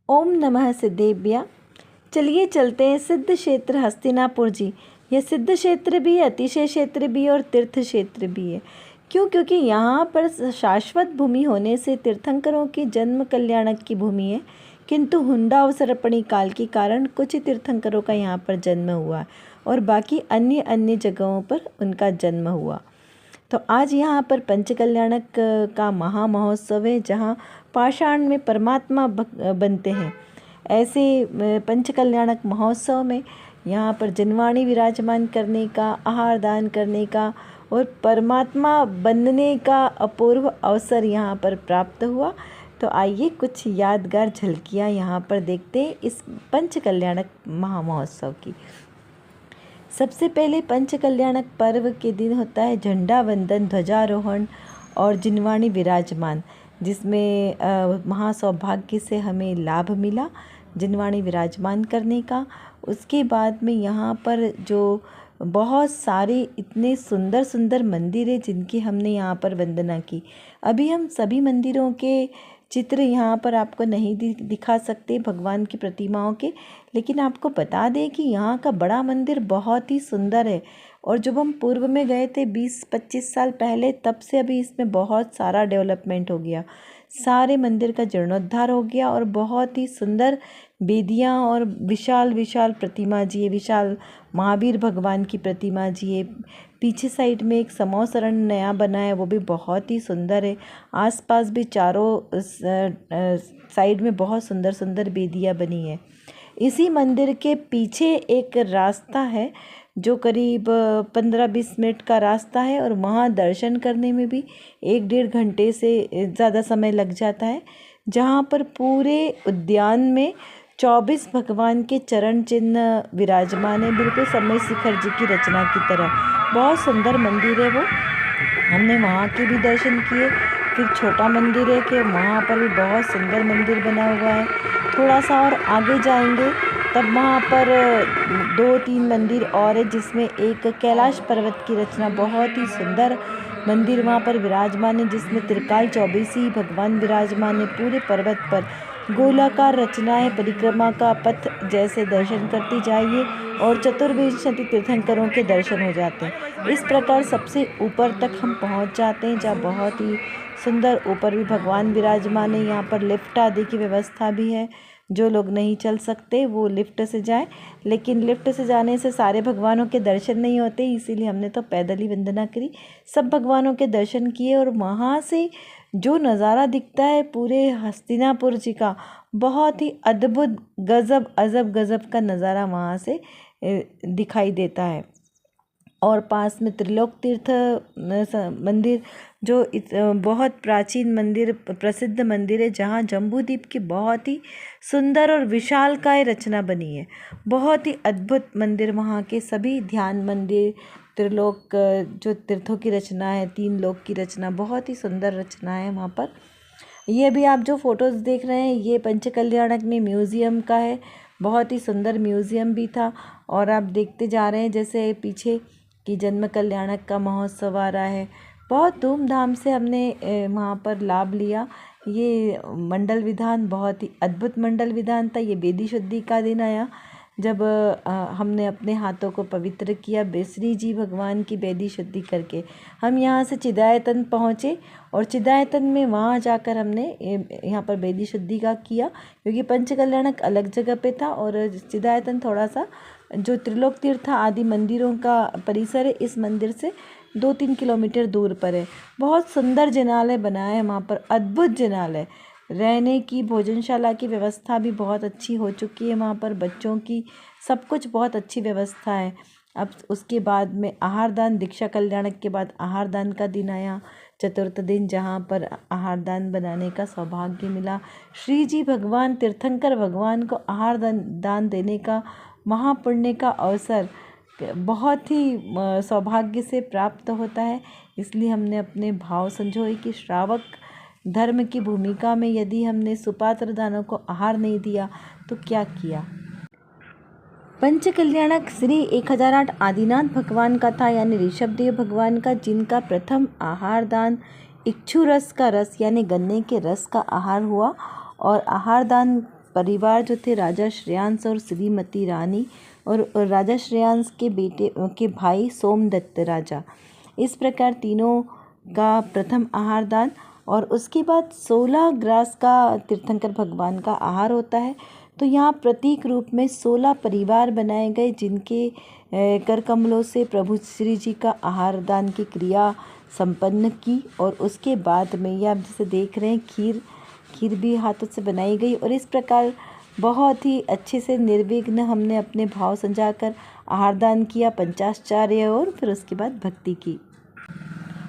ओम नमः सिद्धेभ्य। चलिए चलते हैं सिद्ध क्षेत्र हस्तिनापुर जी। यह सिद्ध क्षेत्र भी है, अतिशय क्षेत्र भी है और तीर्थ क्षेत्र भी है। क्यों? क्योंकि यहाँ पर शाश्वत भूमि होने से तीर्थंकरों की जन्म कल्याणक की भूमि है, किंतु हुंडा अवसर्पणी काल के कारण कुछ तीर्थंकरों का यहाँ पर जन्म हुआ और बाकी अन्य अन्य जगहों पर उनका जन्म हुआ। तो आज यहाँ पर पंचकल्याणक का महामहोत्सव है, जहाँ पाषाण में परमात्मा बनते हैं। ऐसे पंचकल्याणक महोत्सव में यहाँ पर जनवाणी विराजमान करने का, आहार दान करने का और परमात्मा बनने का अपूर्व अवसर यहाँ पर प्राप्त हुआ। तो आइए कुछ यादगार झलकियाँ यहाँ पर देखते हैं इस पंचकल्याणक महामहोत्सव की। सबसे पहले पंचकल्याणक पर्व के दिन होता है झंडा वंदन, ध्वजारोहण और जिनवाणी विराजमान, जिसमें महासौभाग्य से हमें लाभ मिला जिनवाणी विराजमान करने का। उसके बाद में यहाँ पर जो बहुत सारे इतने सुंदर सुंदर मंदिर है जिनकी हमने यहाँ पर वंदना की। अभी हम सभी मंदिरों के चित्र यहाँ पर आपको नहीं दिखा सकते भगवान की प्रतिमाओं के, लेकिन आपको बता दें कि यहाँ का बड़ा मंदिर बहुत ही सुंदर है। और जब हम पूर्व में गए थे 20-25 साल पहले, तब से अभी इसमें बहुत सारा डेवलपमेंट हो गया। सारे मंदिर का जीर्णोद्धार हो गया और बहुत ही सुंदर बेदियाँ और विशाल विशाल प्रतिमा जी है। विशाल महावीर भगवान की प्रतिमा जी है। पीछे साइड में एक समोसरण नया बना है, वो भी बहुत ही सुंदर है। आसपास भी चारों साइड में बहुत सुंदर सुंदर बेदियाँ बनी है। इसी मंदिर के पीछे एक रास्ता है जो करीब 15-20 मिनट का रास्ता है और वहाँ दर्शन करने में भी 1-1.5 घंटे से ज़्यादा समय लग जाता है, जहाँ पर पूरे उद्यान में 24 भगवान के चरण चिन्ह विराजमान है, बिल्कुल समय शिखर जी की रचना की तरह। बहुत सुंदर मंदिर है वो। हमने वहाँ के भी दर्शन किए। फिर छोटा मंदिर है कि वहाँ पर भी बहुत सुंदर मंदिर बना हुआ है। थोड़ा सा और आगे जाएंगे तब वहाँ पर 2-3 मंदिर और है, जिसमें एक कैलाश पर्वत की रचना बहुत ही सुंदर मंदिर वहाँ पर विराजमान है, जिसमें त्रिकाल चौबीसी भगवान विराजमान है। पूरे पर्वत पर गोलाकार रचना है, परिक्रमा का पथ जैसे दर्शन करती जाइए और चतुर्विंशति तीर्थंकरों के दर्शन हो जाते हैं। इस प्रकार सबसे ऊपर तक हम पहुँच जाते हैं, जहाँ बहुत ही सुंदर ऊपर भी भगवान विराजमान है। यहाँ पर लिफ्ट आदि की व्यवस्था भी है। जो लोग नहीं चल सकते वो लिफ्ट से जाएं, लेकिन लिफ्ट से जाने से सारे भगवानों के दर्शन नहीं होते, इसीलिए हमने तो पैदल ही वंदना करी। सब भगवानों के दर्शन किए और वहाँ से जो नज़ारा दिखता है पूरे हस्तिनापुर जी का, बहुत ही अद्भुत गज़ब अजब गज़ब का नज़ारा वहाँ से दिखाई देता है। और पास में त्रिलोक तीर्थ मंदिर, जो बहुत प्राचीन मंदिर, प्रसिद्ध मंदिर है, जहाँ जम्बूद्वीप की बहुत ही सुंदर और विशालकाय रचना बनी है। बहुत ही अद्भुत मंदिर वहाँ के सभी ध्यान मंदिर, त्रिलोक जो तीर्थों की रचना है, 3 लोक की रचना, बहुत ही सुंदर रचना है वहाँ पर। ये भी आप जो फ़ोटोज़ देख रहे हैं ये पंचकल्याणक में म्यूज़ियम का है। बहुत ही सुंदर म्यूज़ियम भी था। और आप देखते जा रहे हैं जैसे पीछे कि जन्म कल्याणक का महोत्सव आ रहा है। बहुत धूमधाम से हमने वहाँ पर लाभ लिया। ये मंडल विधान बहुत ही अद्भुत मंडल विधान था। ये बेदी शुद्धि का दिन आया जब हमने अपने हाथों को पवित्र किया श्री जी भगवान की बेदी शुद्धि करके। हम यहाँ से चिदायतन पहुँचे और चिदायतन में वहाँ जाकर हमने यहाँ पर बेदी शुद्धि का किया, क्योंकि पंचकल्याणक अलग जगह पे था और चिदायतन थोड़ा सा जो त्रिलोक तीर्थ आदि मंदिरों का परिसर है, इस मंदिर से 2-3 किलोमीटर दूर पर है। बहुत सुंदर जिनालय बनाया है वहाँ पर, अद्भुत जिनालय। रहने की, भोजनशाला की व्यवस्था भी बहुत अच्छी हो चुकी है वहाँ पर, बच्चों की सब कुछ बहुत अच्छी व्यवस्था है। अब उसके बाद में आहार दान, दीक्षा कल्याणक के बाद आहार दान का दिन आया, चतुर्थ दिन, जहाँ पर आहार दान बनाने का सौभाग्य मिला। श्री जी भगवान, तीर्थंकर भगवान को आहार दान देने का महापुण्य का अवसर बहुत ही सौभाग्य से प्राप्त होता है। इसलिए हमने अपने भाव संजोए कि श्रावक धर्म की भूमिका में यदि हमने सुपात्र दानों को आहार नहीं दिया तो क्या किया। पंचकल्याणक श्री 1008 आदिनाथ भगवान का था, यानी ऋषभदेव भगवान का, जिनका प्रथम आहार दान इक्षु रस का रस यानी गन्ने के रस का आहार हुआ। और आहार दान परिवार जो थे राजा श्रेयांश और श्रीमती रानी और राजा श्रेयांश के बेटे के भाई सोमदत्त राजा, इस प्रकार तीनों का प्रथम आहार दान। और उसके बाद 16 ग्रास का तीर्थंकर भगवान का आहार होता है। तो यहाँ प्रतीक रूप में 16 परिवार बनाए गए जिनके कर कमलों से प्रभु श्री जी का आहार दान की क्रिया संपन्न की। और उसके बाद में ये आप जैसे देख रहे हैं खीर भी हाथों से बनाई गई। और इस प्रकार बहुत ही अच्छे से निर्विघ्न हमने अपने भाव संजाकर आहार दान किया, पंचाश्चार्य और फिर उसके बाद भक्ति की।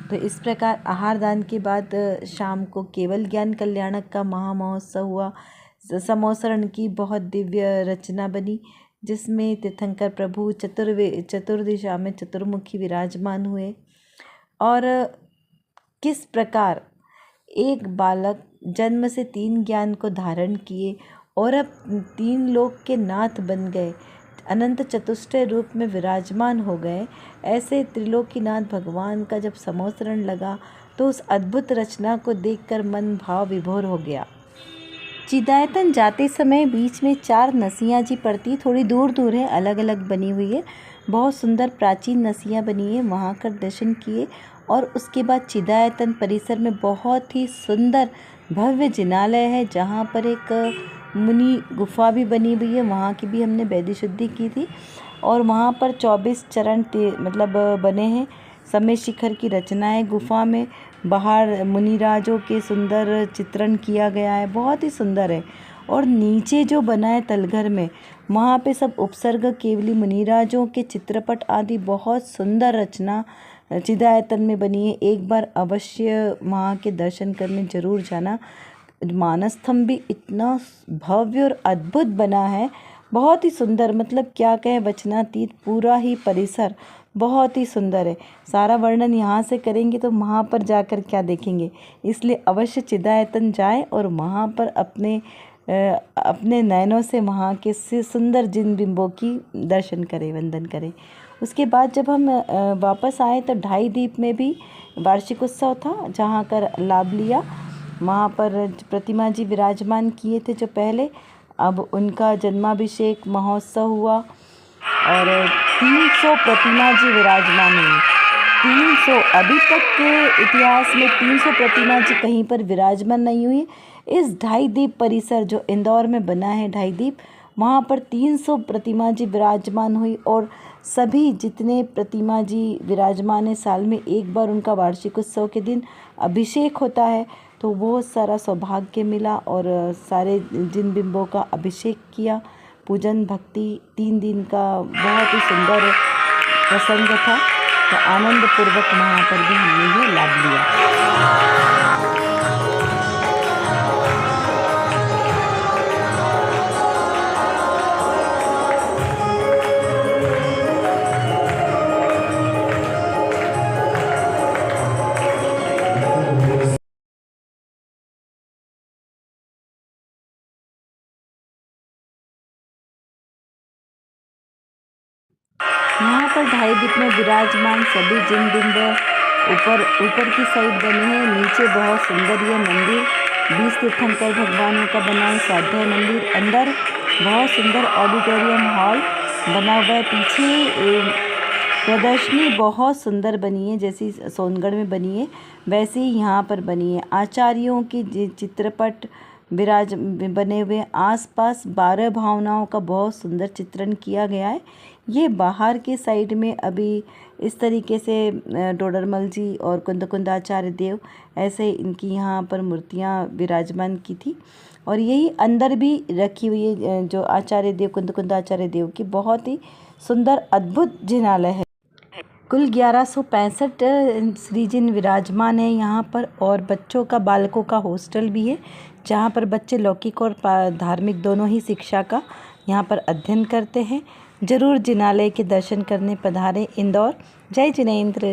तो इस प्रकार आहार दान के बाद शाम को केवल ज्ञान कल्याणक का महामहोत्सव हुआ। समोसरण की बहुत दिव्य रचना बनी जिसमें तीर्थंकर प्रभु चतुर्दिशा में चतुर्मुखी विराजमान हुए। और किस प्रकार एक बालक जन्म से 3 ज्ञान को धारण किए और अब 3 लोक के नाथ बन गए, अनंत चतुष्टय रूप में विराजमान हो गए। ऐसे त्रिलोकीनाथ भगवान का जब समोसरण लगा तो उस अद्भुत रचना को देखकर मन भाव विभोर हो गया। चिदायतन जाते समय बीच में 4 नसियाँ जी पड़ती, थोड़ी दूर दूर है, अलग अलग बनी हुई है, बहुत सुंदर प्राचीन नसियाँ बनी है। वहाँ कर दर्शन किए और उसके बाद चिदायतन परिसर में बहुत ही सुंदर भव्य जिनालय है जहाँ पर एक मुनि गुफा भी बनी हुई है, वहाँ की भी हमने वैधि शुद्धि की थी। और वहाँ पर 24 चरण मतलब बने हैं, समय शिखर की रचना है। गुफा में बाहर मुनिराजों के सुंदर चित्रण किया गया है, बहुत ही सुंदर है। और नीचे जो बना है तलघर में, वहाँ पे सब उपसर्ग केवली मुनिराजों के चित्रपट आदि बहुत सुंदर रचना चिदायतन में बनी है। एक बार अवश्य वहाँ के दर्शन करने जरूर जाना। मानस स्तंभ भी इतना भव्य और अद्भुत बना है, बहुत ही सुंदर, मतलब क्या कहें वचनातीत। पूरा ही परिसर बहुत ही सुंदर है। सारा वर्णन यहाँ से करेंगे तो वहाँ पर जाकर क्या देखेंगे, इसलिए अवश्य चिदायतन जाएं और वहाँ पर अपने नयनों से वहाँ के सुंदर जिन बिंबों की दर्शन करें, वंदन करें। उसके बाद जब हम वापस आए तो 2.5 दीप में भी वार्षिक उत्सव था जहाँ कर लाभ लिया। वहाँ पर प्रतिमा जी विराजमान किए थे जो पहले, अब उनका जन्माभिषेक महोत्सव हुआ और 300 प्रतिमा जी विराजमान हुई। 300, अभी तक के इतिहास में 300 प्रतिमा जी कहीं पर विराजमान नहीं हुई। इस 2.5 दीप परिसर जो इंदौर में बना है 2.5 दीप, वहाँ पर 300 प्रतिमा जी विराजमान हुई। और सभी जितने प्रतिमा जी विराजमान है, साल में एक बार उनका वार्षिक उत्सव के दिन अभिषेक होता है, तो वो सारा सौभाग्य मिला और सारे जिन बिंबों का अभिषेक किया, पूजन भक्ति 3 दिन का बहुत ही सुंदर प्रसंग था। तो आनंद पूर्वक वहाँ पर भी हमने ये लाभ लिया। यहाँ पर 2.5 दीप में विराजमान सभी जिन बिंब ऊपर की साइड बने हैं, नीचे बहुत सुंदर ये मंदिर 20 तीर्थंकर भगवानों का बना है, स्वाध्याय मंदिर, अंदर बहुत सुंदर ऑडिटोरियम हॉल बना हुआ है। पीछे प्रदर्शनी बहुत सुंदर बनी है, जैसी सोनगढ़ में बनी है वैसे ही यहाँ पर बनी है। आचार्यों के चित्रपट बने हुए, आसपास 12 भावनाओं का बहुत सुंदर चित्रण किया गया है। ये बाहर के साइड में अभी इस तरीके से डोडरमल जी और कुंदकुंदाचार्य देव ऐसे इनकी यहाँ पर मूर्तियाँ विराजमान की थी। और यही अंदर भी रखी हुई है जो आचार्य देव कुंदकुंदाचार्य देव की बहुत ही सुंदर अद्भुत जिनालय है। कुल 1165 श्रीजिन विराजमान है यहाँ पर। और बच्चों का, बालकों का हॉस्टल भी है जहाँ पर बच्चे लौकिक और धार्मिक दोनों ही शिक्षा का यहाँ पर अध्ययन करते हैं। जरूर जिनालय के दर्शन करने पधारें इंदौर। जय जिनेंद्र।